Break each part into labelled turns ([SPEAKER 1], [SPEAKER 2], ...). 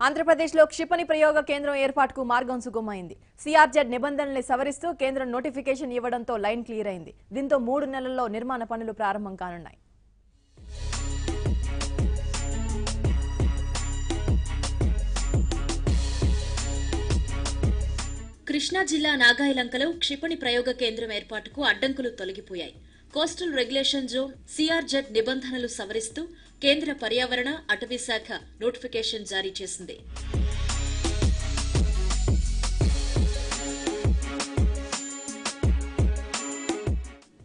[SPEAKER 1] ఆంధ్రప్రదేశ్లో క్షిపణి ప్రయోగ కేంద్రం ఏర్పాటుకు మార్గం సుగమమైంది. సిఆర్జెడ్ నిబంధనల్ని సవరిస్తూ కేంద్రం నోటిఫికేషన్ ఇవ్వడంతో లైన్ క్లియర్ అయింది. దీంతో 3 నెలల్లో నిర్మాణ పనులు ప్రారంభం కానున్నాయి.
[SPEAKER 2] కృష్ణా జిల్లా నాగాయలంకలో క్షిపణి ప్రయోగ కేంద్రం ఏర్పాటుకు అడ్డంకులు తొలగిపోయాయి. కోస్టల్ రెగ్యులేషన్ జోన్ సిఆర్జెడ్ నిబంధనలు సవరిస్తూ కేంద్ర పర్యావరణ అటవీ శాఖ నోటిఫికేషన్ జారీ చేసింది.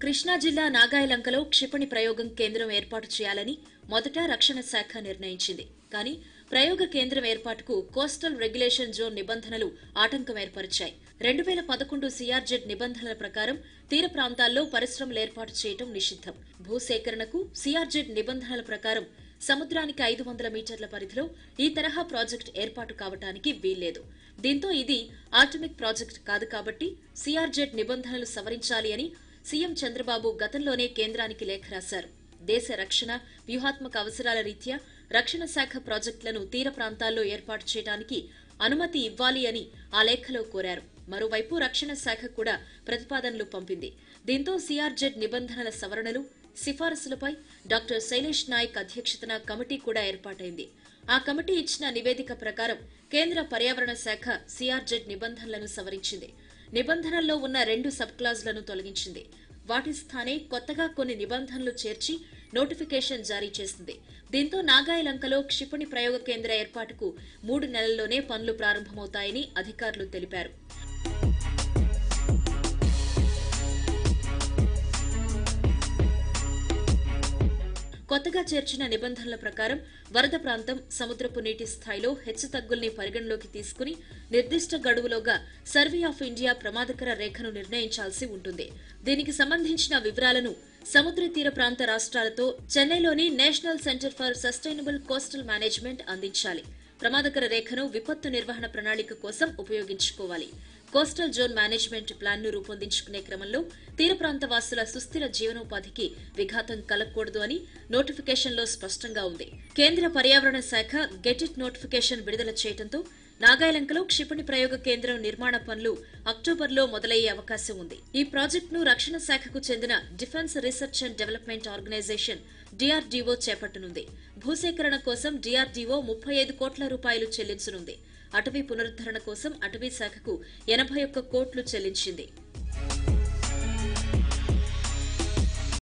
[SPEAKER 2] కృష్ణా జిల్లా నాగాయలంకలో క్షిపణి ప్రయోగం కేంద్రం ఏర్పాటు చేయాలని మొదట రక్షణ శాఖ నిర్ణయించింది. కానీ ప్రయోగ కేంద్రం ఏర్పాటుకు కోస్టల్ రెగ్యులేషన్ జోన్ నిబంధనలు ఆటంకం ఏర్పరిచాయి. 2011 సిఆర్జెడ్ నిబంధనల ప్రకారం తీర ప్రాంతాల్లో పరిశ్రమలు ఏర్పాటు చేయడం నిషిద్ధం. భూసేకరణకు సిఆర్జెడ్ నిబంధనల ప్రకారం సముద్రానికి 500 మీటర్ల పరిధిలో ఈ తరహా ప్రాజెక్టు ఏర్పాటు కావటానికి వీల్లేదు. దీంతో ఇది ఆటమిక్ ప్రాజెక్టు కాదు కాబట్టి సిఆర్జెడ్ నిబంధనలు సవరించాలి అని సీఎం చంద్రబాబు గతంలోనే కేంద్రానికి లేఖ రాశారు. దేశ రక్షణ వ్యూహాత్మక అవసరాల రీత్యా రక్షణ శాఖ ప్రాజెక్టులను తీర ప్రాంతాల్లో ఏర్పాటు చేయడానికి అనుమతి ఇవ్వాలి అని ఆ లేఖలో కోరారు. మరోవైపు రక్షణ శాఖ కూడా ప్రతిపాదనలు పంపింది. దీంతో సిఆర్జెడ్ నిబంధనల సవరణలు సిఫారసులపై డాక్టర్ శైలేష్ నాయక్ అధ్యక్షతన కమిటీ కూడా ఏర్పాటైంది. ఆ కమిటీ ఇచ్చిన నివేదిక ప్రకారం కేంద్ర పర్యావరణ శాఖ సిఆర్జెడ్ నిబంధనలను సవరించింది. నిబంధనల్లో ఉన్న 2 సబ్ క్లాజులను తొలగించింది. వాటి స్థానే కొత్తగా కొన్ని నిబంధనలు చేర్చి నోటిఫికేషన్ జారీ చేసింది. దీంతో నాగాయలంకలో క్షిపణి ప్రయోగ కేంద్ర ఏర్పాటుకు 3 నెలల్లోనే పనులు ప్రారంభమవుతాయని అధికారులు తెలిపారు. కొత్తగా చేర్చిన నిబంధనల ప్రకారం వరద ప్రాంతం, సముద్రపు నీటి స్థాయిలో హెచ్చుతగ్గుల్ని పరిగణలోకి తీసుకుని నిర్దిష్ట గడువులోగా సర్వే ఆఫ్ ఇండియా ప్రమాదకర రేఖను నిర్ణయించాల్సి ఉంటుంది. దీనికి సంబంధించిన వివరాలను సముద్ర తీర ప్రాంత రాష్ట్రాలతో చెన్నైలోని national centre for sustainable coastal management అందించాలి. ప్రమాదకర రేఖను విపత్తు నిర్వహణ ప్రణాళిక కోసం ఉపయోగించుకోవాలి. కోస్టల్ జోన్ మేనేజ్మెంట్ ప్లాన్ ను రూపొందించుకునే క్రమంలో తీర ప్రాంత వాసుల సుస్థిర జీవనోపాధికి విఘాతం కలగకూడదు అని నోటిఫికేషన్లో స్పష్టంగా ఉంది. కేంద్ర పర్యావరణ శాఖ గెటిట్ నోటిఫికేషన్ విడుదల చేయడంతో నాగాయలంకలో క్షిపణి ప్రయోగ కేంద్రం నిర్మాణ పనులు అక్టోబర్లో మొదలయ్యే అవకాశం ఉంది. ఈ ప్రాజెక్టును రక్షణ శాఖకు చెందిన defence research and development organisation DRDO చేపట్టనుంది. భూసేకరణ కోసం డిఆర్డీఓ 35 కోట్ల రూపాయలు చెల్లించనుంది. అటవీ పునరుద్ధరణ కోసం అటవీ శాఖకు 81 కోట్లు చెల్లించింది.